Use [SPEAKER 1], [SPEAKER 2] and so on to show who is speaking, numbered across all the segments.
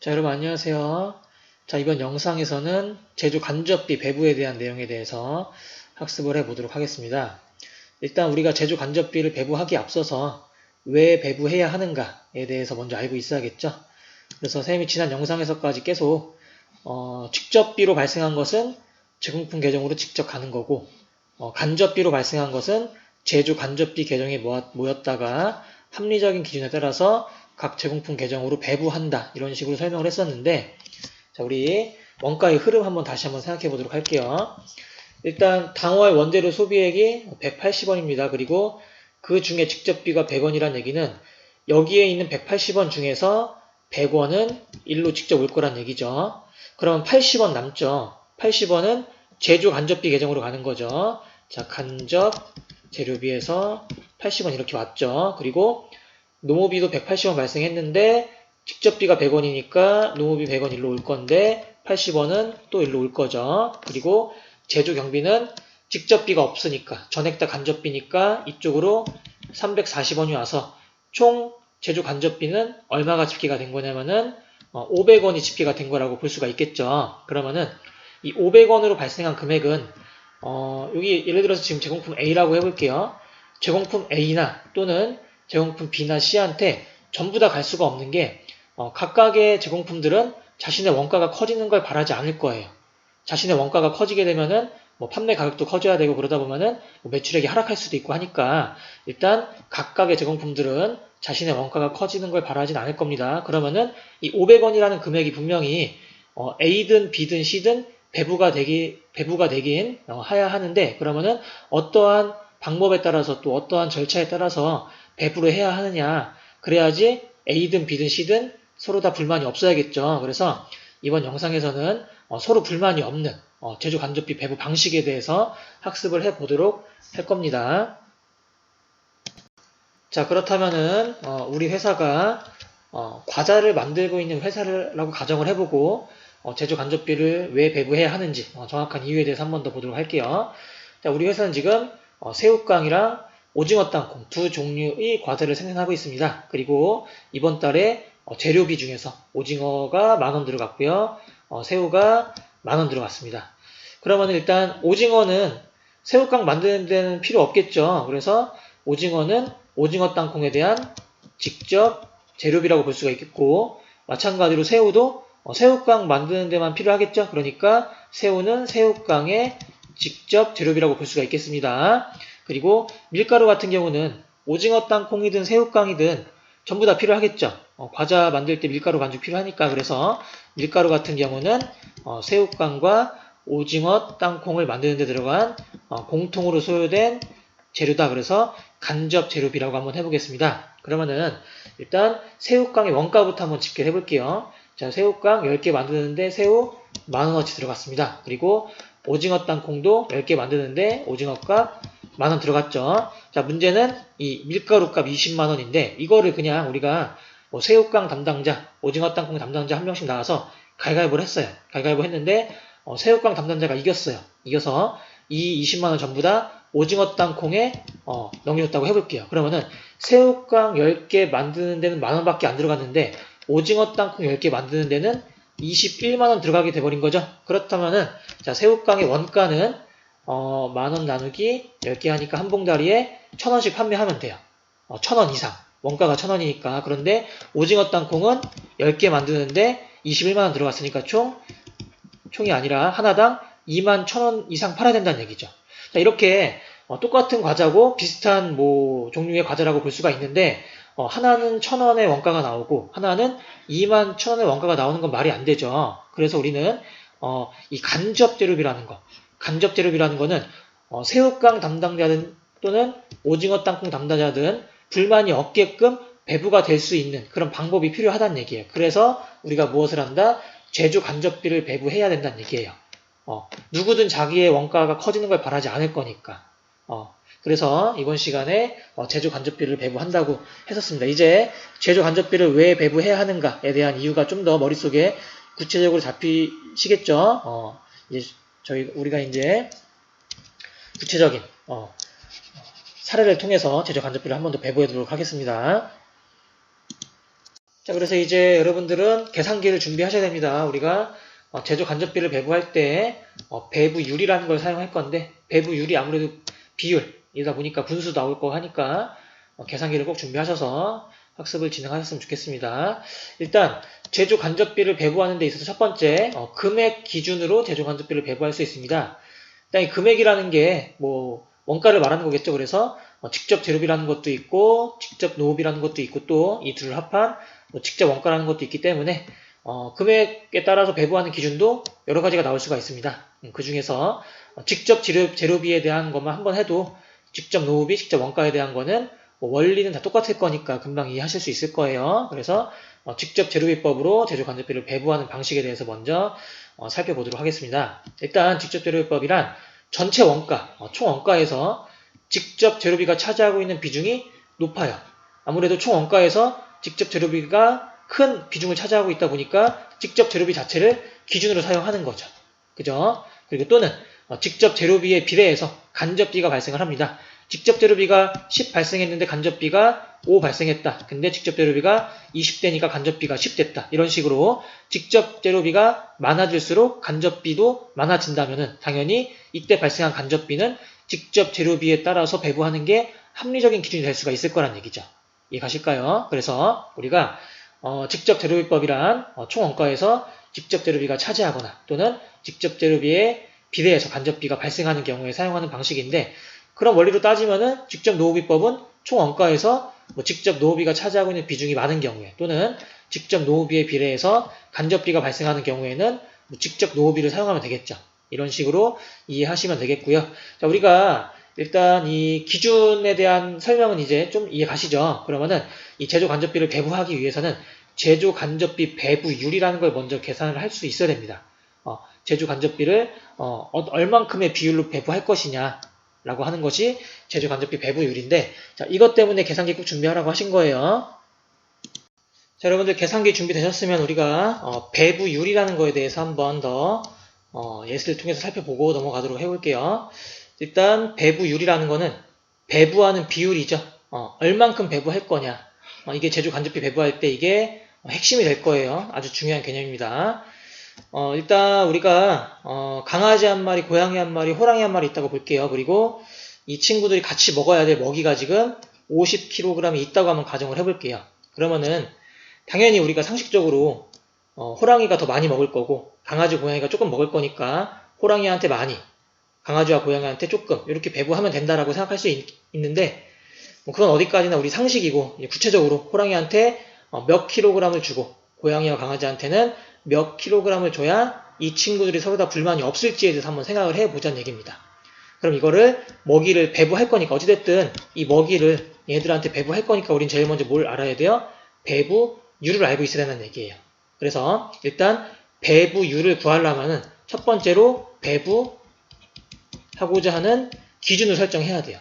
[SPEAKER 1] 자, 여러분 안녕하세요. 자, 이번 영상에서는 제조 간접비 배부에 대한 내용에 대해서 학습을 해보도록 하겠습니다. 일단 우리가 제조 간접비를 배부하기에 앞서서 왜 배부해야 하는가에 대해서 먼저 알고 있어야겠죠. 그래서 선생님이 지난 영상에서까지 계속 직접비로 발생한 것은 제공품 계정으로 직접 가는 거고, 간접비로 발생한 것은 제조 간접비 계정에 모였다가 합리적인 기준에 따라서 각 제공품 계정으로 배부한다, 이런 식으로 설명을 했었는데, 자, 우리 원가의 흐름 한번 다시 한번 생각해 보도록 할게요. 일단 당월 원재료 소비액이 180원입니다. 그리고 그 중에 직접비가 100원이란 얘기는 여기에 있는 180원 중에서 100원은 일로 직접 올 거란 얘기죠. 그러면 80원 남죠. 80원은 제조 간접비 계정으로 가는 거죠. 자, 간접 재료비에서 80원 이렇게 왔죠. 그리고 노무비도 180원 발생했는데 직접비가 100원이니까 노무비 100원 일로 올 건데 80원은 또 일로 올 거죠. 그리고 제조 경비는 직접비가 없으니까 전액 다 간접비니까 이쪽으로 340원이 와서 총 제조 간접비는 얼마가 집계가 된 거냐면은 500원이 집계가 된 거라고 볼 수가 있겠죠. 그러면은 이 500원으로 발생한 금액은 여기 예를 들어서 지금 제공품 A라고 해볼게요. 제공품 A나 또는 제공품 B나 C한테 전부 다 갈 수가 없는 게 각각의 제공품들은 자신의 원가가 커지는 걸 바라지 않을 거예요. 자신의 원가가 커지게 되면은 뭐 판매 가격도 커져야 되고 그러다 보면은 뭐 매출액이 하락할 수도 있고 하니까 일단 각각의 제공품들은 자신의 원가가 커지는 걸 바라진 않을 겁니다. 그러면은 이 500원이라는 금액이 분명히 A든 B든 C든 배부가 되긴 해야 하는데, 그러면은 어떠한 방법에 따라서 또 어떠한 절차에 따라서 배부를 해야 하느냐, 그래야지 A든 B든 C든 서로 다 불만이 없어야겠죠. 그래서 이번 영상에서는 서로 불만이 없는 제조 간접비 배부 방식에 대해서 학습을 해보도록 할 겁니다. 자, 그렇다면은 우리 회사가 과자를 만들고 있는 회사라고 가정을 해보고 제조 간접비를 왜 배부해야 하는지 정확한 이유에 대해서 한 번 더 보도록 할게요. 자, 우리 회사는 지금 새우깡이랑 오징어 땅콩 두 종류의 과자를 생산하고 있습니다. 그리고 이번 달에 재료비 중에서 오징어가 10,000원 들어갔고요. 새우가 10,000원 들어갔습니다. 그러면 일단 오징어는 새우깡 만드는 데는 필요 없겠죠. 그래서 오징어는 오징어 땅콩에 대한 직접 재료비라고 볼 수가 있겠고, 마찬가지로 새우도 새우깡 만드는 데만 필요하겠죠. 그러니까 새우는 새우깡의 직접 재료비라고 볼 수가 있겠습니다. 그리고 밀가루 같은 경우는 오징어 땅콩이든 새우깡이든 전부 다 필요하겠죠. 과자 만들 때 밀가루 반죽 필요하니까. 그래서 밀가루 같은 경우는 새우깡과 오징어 땅콩을 만드는 데 들어간 공통으로 소요된 재료다. 그래서 간접 재료비라고 한번 해보겠습니다. 그러면은 일단 새우깡의 원가부터 한번 집계해 볼게요. 자, 새우깡 10개 만드는데 새우 10,000원어치 들어갔습니다. 그리고 오징어 땅콩도 10개 만드는데 오징어값 10,000원 들어갔죠. 자, 문제는 이 밀가루값 200,000원인데 이거를 그냥 우리가 새우깡 담당자, 오징어 땅콩 담당자 한 명씩 나와서 가위바위보를 했어요. 가위바위보 했는데 새우깡 담당자가 이겼어요. 이겨서 이 200,000원 전부 다 오징어 땅콩에 넘겨줬다고 해볼게요. 그러면은 새우깡 10개 만드는 데는 10,000원밖에 안 들어갔는데 오징어 땅콩 10개 만드는 데는 210,000원 들어가게 돼버린 거죠. 그렇다면은 자, 새우깡의 원가는 10,000원 나누기 10개 하니까 한 봉다리에 1,000원씩 판매하면 돼요. 1,000원 이상. 원가가 1,000원이니까. 그런데 오징어 땅콩은 10개 만드는데 210,000원 들어갔으니까 총이 아니라 하나당 21,000원 이상 팔아야 된다는 얘기죠. 자, 이렇게 똑같은 과자고 비슷한 종류의 과자라고 볼 수가 있는데 하나는 1,000원의 원가가 나오고 하나는 21,000원의 원가가 나오는 건 말이 안 되죠. 그래서 우리는 이 간접 재료비라는 거는 새우깡 담당자든 또는 오징어 땅콩 담당자든 불만이 없게끔 배부가 될 수 있는 그런 방법이 필요하다는 얘기예요. 그래서 우리가 무엇을 한다? 제조 간접비를 배부해야 된다는 얘기예요. 누구든 자기의 원가가 커지는 걸 바라지 않을 거니까. 그래서 이번 시간에 제조 간접비를 배부한다고 했었습니다. 이제 제조 간접비를 왜 배부해야 하는가에 대한 이유가 좀 더 머릿속에 구체적으로 잡히시겠죠. 이제 우리가 이제 구체적인 사례를 통해서 제조 간접비를 한 번 더 배부해 보도록 하겠습니다. 자, 그래서 이제 여러분들은 계산기를 준비하셔야 됩니다. 우리가 제조 간접비를 배부할 때 배부율이라는 걸 사용할 건데, 배부율이 아무래도 비율이다 보니까 분수 나올 거 하니까 계산기를 꼭 준비하셔서 학습을 진행하셨으면 좋겠습니다. 일단 제조 간접비를 배부하는 데 있어서 첫 번째 금액 기준으로 제조 간접비를 배부할 수 있습니다. 일단 이 금액이라는 게 뭐 원가를 말하는 거겠죠. 그래서 직접 재료비라는 것도 있고 직접 노후비라는 것도 있고 또 이 둘을 합한 직접 원가라는 것도 있기 때문에 금액에 따라서 배부하는 기준도 여러 가지가 나올 수가 있습니다. 그 중에서 직접 재료비에 대한 것만 한번 해도 직접 노후비, 직접 원가에 대한 거는 원리는 다 똑같을 거니까 금방 이해하실 수 있을 거예요. 그래서 직접 재료비법으로 제조 간접비를 배부하는 방식에 대해서 먼저 살펴보도록 하겠습니다. 일단 직접 재료비법이란 전체 원가, 총 원가에서 직접 재료비가 차지하고 있는 비중이 높아요. 아무래도 총 원가에서 직접 재료비가 큰 비중을 차지하고 있다 보니까 직접 재료비 자체를 기준으로 사용하는 거죠. 그죠? 그리고 또는 직접 재료비에 비례해서 간접비가 발생을 합니다. 직접 재료비가 10 발생했는데 간접비가 5 발생했다. 근데 직접 재료비가 20대니까 간접비가 10 됐다. 이런 식으로 직접 재료비가 많아질수록 간접비도 많아진다면은 당연히 이때 발생한 간접비는 직접 재료비에 따라서 배부하는 게 합리적인 기준이 될 수가 있을 거란 얘기죠. 이해 가실까요? 그래서 우리가 직접 재료비법이란 총 원가에서 직접 재료비가 차지하거나 또는 직접 재료비에 비례해서 간접비가 발생하는 경우에 사용하는 방식인데, 그런 원리로 따지면은 직접 노후비법은 총 원가에서 직접 노후비가 차지하고 있는 비중이 많은 경우에 또는 직접 노후비에 비례해서 간접비가 발생하는 경우에는 직접 노후비를 사용하면 되겠죠. 이런 식으로 이해하시면 되겠고요. 자, 우리가 일단 이 기준에 대한 설명은 이제 좀 이해 가시죠? 그러면은 이 제조 간접비를 배부하기 위해서는 제조 간접비 배부율이라는 걸 먼저 계산을 할 수 있어야 됩니다. 제조 간접비를 얼만큼의 비율로 배부할 것이냐 라고 하는 것이 제조 간접비 배부율인데, 자, 이것 때문에 계산기 꼭 준비하라고 하신 거예요. 자, 여러분들 계산기 준비되셨으면 우리가 배부율이라는 거에 대해서 한번 더 예시를 통해서 살펴보고 넘어가도록 해볼게요. 일단 배부율이라는 거는 배부하는 비율이죠. 얼만큼 배부할 거냐. 이게 제조 간접비 배부할 때 이게 핵심이 될 거예요. 아주 중요한 개념입니다. 일단 우리가 강아지 한 마리, 고양이 한 마리, 호랑이 한 마리 있다고 볼게요. 그리고 이 친구들이 같이 먹어야 될 먹이가 지금 50kg이 있다고 한번 가정을 해볼게요. 그러면은 당연히 우리가 상식적으로 호랑이가 더 많이 먹을 거고 강아지, 고양이가 조금 먹을 거니까 호랑이한테 많이, 강아지와 고양이한테 조금 이렇게 배부하면 된다라고 생각할 수 있는데, 그건 어디까지나 우리 상식이고, 구체적으로 호랑이한테 몇 킬로그램을 주고 고양이와 강아지한테는 몇 킬로그램을 줘야 이 친구들이 서로 다 불만이 없을지에 대해서 한번 생각을 해보자는 얘기입니다. 그럼 이거를 먹이를 배부할 거니까, 어찌됐든 이 먹이를 얘들한테 배부할 거니까 우린 제일 먼저 뭘 알아야 돼요? 배부율을 알고 있어야 된다는 얘기예요. 그래서 일단 배부율을 구하려면은 첫 번째로 배부하고자 하는 기준을 설정해야 돼요.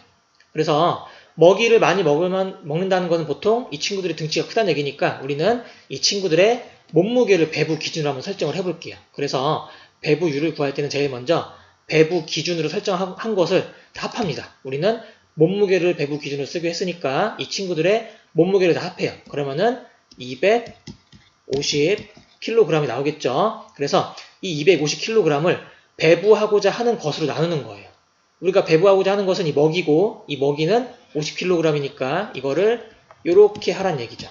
[SPEAKER 1] 그래서 먹이를 많이 먹는다는 것은 보통 이 친구들의 등치가 크다는 얘기니까 우리는 이 친구들의 몸무게를 배부 기준으로 한번 설정을 해볼게요. 그래서 배부율을 구할 때는 제일 먼저 배부 기준으로 설정한 것을 다 합합니다. 우리는 몸무게를 배부 기준으로 쓰기로 했으니까 이 친구들의 몸무게를 다 합해요. 그러면은 250kg이 나오겠죠. 그래서 이 250kg을 배부하고자 하는 것으로 나누는 거예요. 우리가 배부하고자 하는 것은 이 먹이고, 이 먹이는 50kg이니까 이거를 이렇게 하란 얘기죠.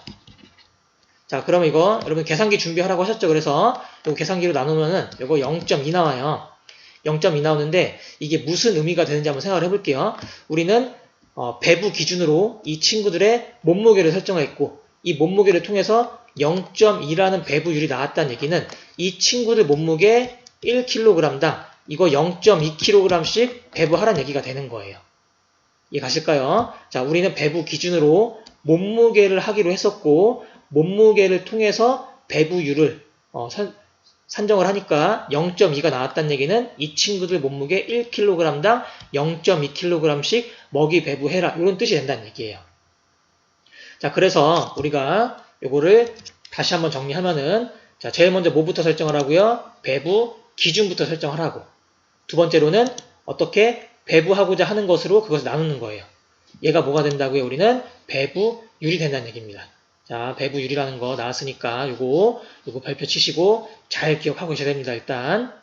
[SPEAKER 1] 자, 그러면 이거 여러분 계산기 준비하라고 하셨죠? 그래서 이거 계산기로 나누면은 이거 0.2 나와요. 0.2 나오는데 이게 무슨 의미가 되는지 한번 생각을 해볼게요. 우리는 배부 기준으로 이 친구들의 몸무게를 설정했고, 이 몸무게를 통해서 0.2라는 배부율이 나왔다는 얘기는 이 친구들 몸무게 1kg당 이거 0.2kg씩 배부하라는 얘기가 되는 거예요. 이해 가실까요? 자, 우리는 배부 기준으로 몸무게를 하기로 했었고, 몸무게를 통해서 배부율을 산정을 하니까 0.2가 나왔다는 얘기는 이 친구들 몸무게 1kg당 0.2kg씩 먹이 배부해라, 이런 뜻이 된다는 얘기예요. 자, 그래서 우리가 요거를 다시 한번 정리하면은, 자, 제일 먼저 뭐부터 설정을 하고요? 배부 기준부터 설정하라고. 두 번째로는 어떻게 배부하고자 하는 것으로 그것을 나누는 거예요. 얘가 뭐가 된다고요? 우리는 배부율이 된다는 얘기입니다. 자, 배부율이라는 거 나왔으니까 요거 별표 치시고 잘 기억하고 계셔야 됩니다, 일단.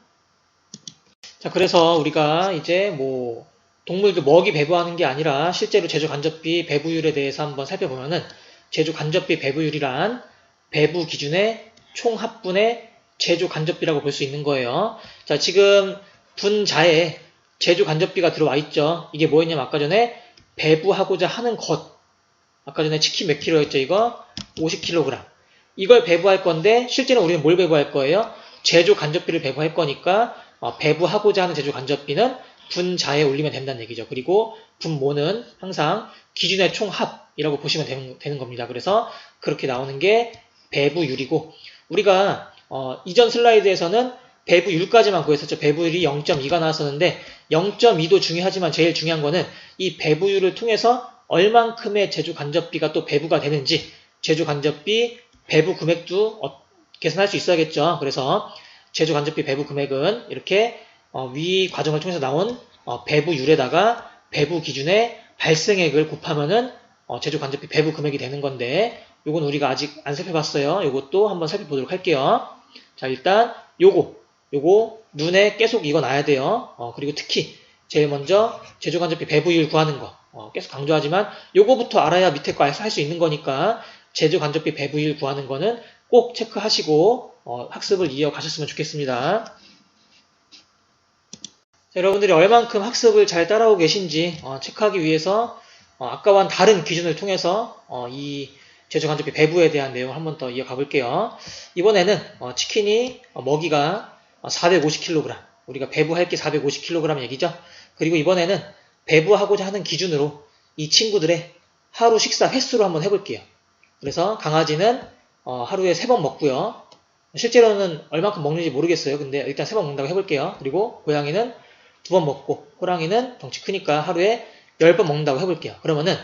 [SPEAKER 1] 자, 그래서 우리가 이제 뭐 동물들 먹이 배부하는 게 아니라 실제로 제조 간접비 배부율에 대해서 한번 살펴보면은 제조 간접비 배부율이란 배부 기준의 총합분의 제조 간접비라고 볼 수 있는 거예요. 자, 지금 분자에 제조 간접비가 들어와 있죠. 이게 뭐였냐면 아까 전에 배부하고자 하는 것. 아까 전에 치킨 몇 킬로 였죠, 이거? 50kg. 이걸 배부할 건데 실제로 우리는 뭘 배부할 거예요? 제조 간접비를 배부할 거니까 배부하고자 하는 제조 간접비는 분자에 올리면 된다는 얘기죠. 그리고 분모는 항상 기준의 총합이라고 보시면 되는 겁니다. 그래서 그렇게 나오는 게 배부율이고, 우리가 이전 슬라이드에서는 배부율까지만 구했었죠. 배부율이 0.2가 나왔었는데 0.2도 중요하지만 제일 중요한 거는 이 배부율을 통해서 얼만큼의 제조 간접비가 또 배부가 되는지, 제조 간접비 배부 금액도 계산할 수 있어야겠죠. 그래서 제조 간접비 배부 금액은 이렇게 위 과정을 통해서 나온 배부율에다가 배부 기준의 발생액을 곱하면은 제조 간접비 배부 금액이 되는 건데, 요건 우리가 아직 안 살펴봤어요. 요것도 한번 살펴보도록 할게요. 자, 일단 요거 눈에 계속 익어놔야 돼요. 그리고 특히 제일 먼저 제조 간접비 배부율 구하는 거 계속 강조하지만 요거부터 알아야 밑에 거 할 수 있는 거니까 제조 간접비 배부율 구하는 거는 꼭 체크하시고 학습을 이어가셨으면 좋겠습니다. 자, 여러분들이 얼만큼 학습을 잘 따라오고 계신지 체크하기 위해서 아까와는 다른 기준을 통해서 이 제조 간접비 배부에 대한 내용을 한번 더 이어가 볼게요. 이번에는 치킨이 먹이가 450kg, 우리가 배부할 게 450kg 얘기죠. 그리고 이번에는 배부하고자 하는 기준으로 이 친구들의 하루 식사 횟수로 한번 해볼게요. 그래서 강아지는 하루에 3번 먹고요. 실제로는 얼만큼 먹는지 모르겠어요. 근데 일단 3번 먹는다고 해볼게요. 그리고 고양이는 2번 먹고, 호랑이는 덩치 크니까 하루에 10번 먹는다고 해볼게요. 그러면은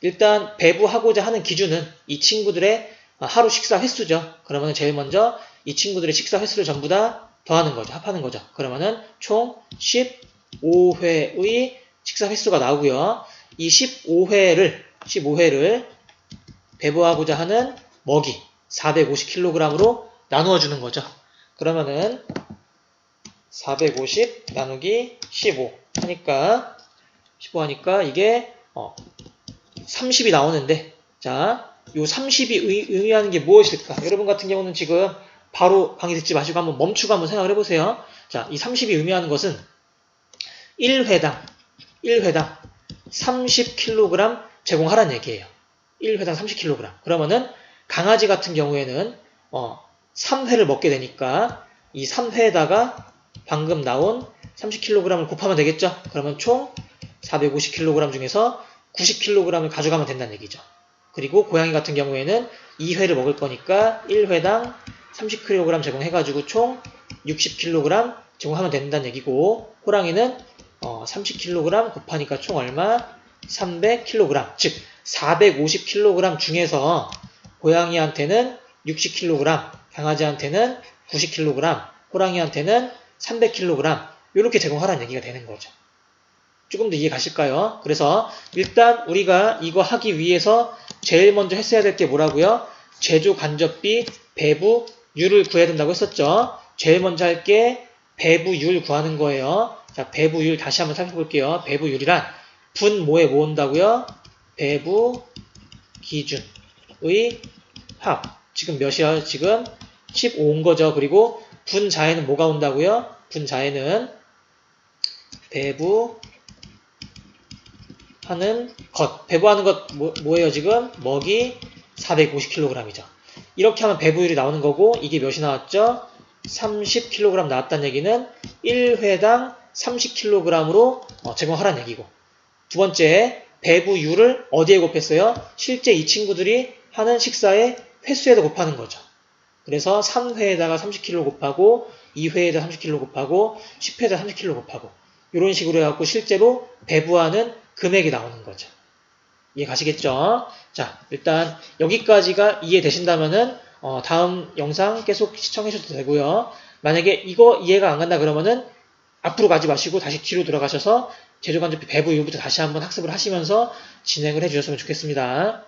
[SPEAKER 1] 일단 배부하고자 하는 기준은 이 친구들의 하루 식사 횟수죠. 그러면은 제일 먼저 이 친구들의 식사 횟수를 전부 다 더하는 거죠. 합하는 거죠. 그러면은 총 15회의 식사 횟수가 나오고요. 이 15회를 배부하고자 하는 먹이 450kg으로 나누어 주는 거죠. 그러면은 450 나누기 15 하니까 이게 30이 나오는데, 자, 요 30이 의미하는 게 무엇일까? 여러분 같은 경우는 지금 바로 강의 듣지 마시고 한번 멈추고 한번 생각을 해보세요. 자, 이 30이 의미하는 것은 1회당 30kg 제공하라는 얘기예요. 1회당 30kg. 그러면은 강아지 같은 경우에는 3회를 먹게 되니까 이 3회에다가 방금 나온 30kg을 곱하면 되겠죠? 그러면 총 450kg 중에서 90kg을 가져가면 된다는 얘기죠. 그리고 고양이 같은 경우에는 2회를 먹을 거니까 1회당 30kg 제공해가지고 총 60kg 제공하면 된다는 얘기고, 호랑이는 30kg 곱하니까 총 얼마? 300kg. 즉 450kg 중에서 고양이한테는 60kg, 강아지한테는 90kg, 호랑이한테는 300kg 이렇게 제공하라는 얘기가 되는 거죠. 조금 더 이해 가실까요? 그래서 일단 우리가 이거 하기 위해서 제일 먼저 했어야 될 게 뭐라고요? 제조 간접비 배부율을 구해야 된다고 했었죠. 제일 먼저 할 게 배부율 구하는 거예요. 자, 배부율 다시 한번 살펴볼게요. 배부율이란 분모에 뭐 온다고요? 배부 기준의 합. 지금 몇이야? 지금 15온 거죠. 그리고 분자에는 뭐가 온다고요? 분자에는 배부하는 것. 배부하는 것 뭐예요 지금? 먹이 450kg이죠. 이렇게 하면 배부율이 나오는 거고, 이게 몇이 나왔죠? 30kg 나왔다는 얘기는 1회당 30kg으로 제공하라는 얘기고, 두 번째 배부율을 어디에 곱했어요? 실제 이 친구들이 하는 식사의 횟수에도 곱하는 거죠. 그래서 3회에다가 30kg 곱하고 2회에다 30kg 곱하고 10회에다 30kg 곱하고 이런 식으로 해갖고 실제로 배부하는 금액이 나오는 거죠. 이해 가시겠죠? 자, 일단 여기까지가 이해되신다면은 다음 영상 계속 시청해 주셔도 되고요. 만약에 이거 이해가 안 간다 그러면은 앞으로 가지 마시고 다시 뒤로 돌아가셔서 제조 간접비 배부율부터 다시 한번 학습을 하시면서 진행을 해 주셨으면 좋겠습니다.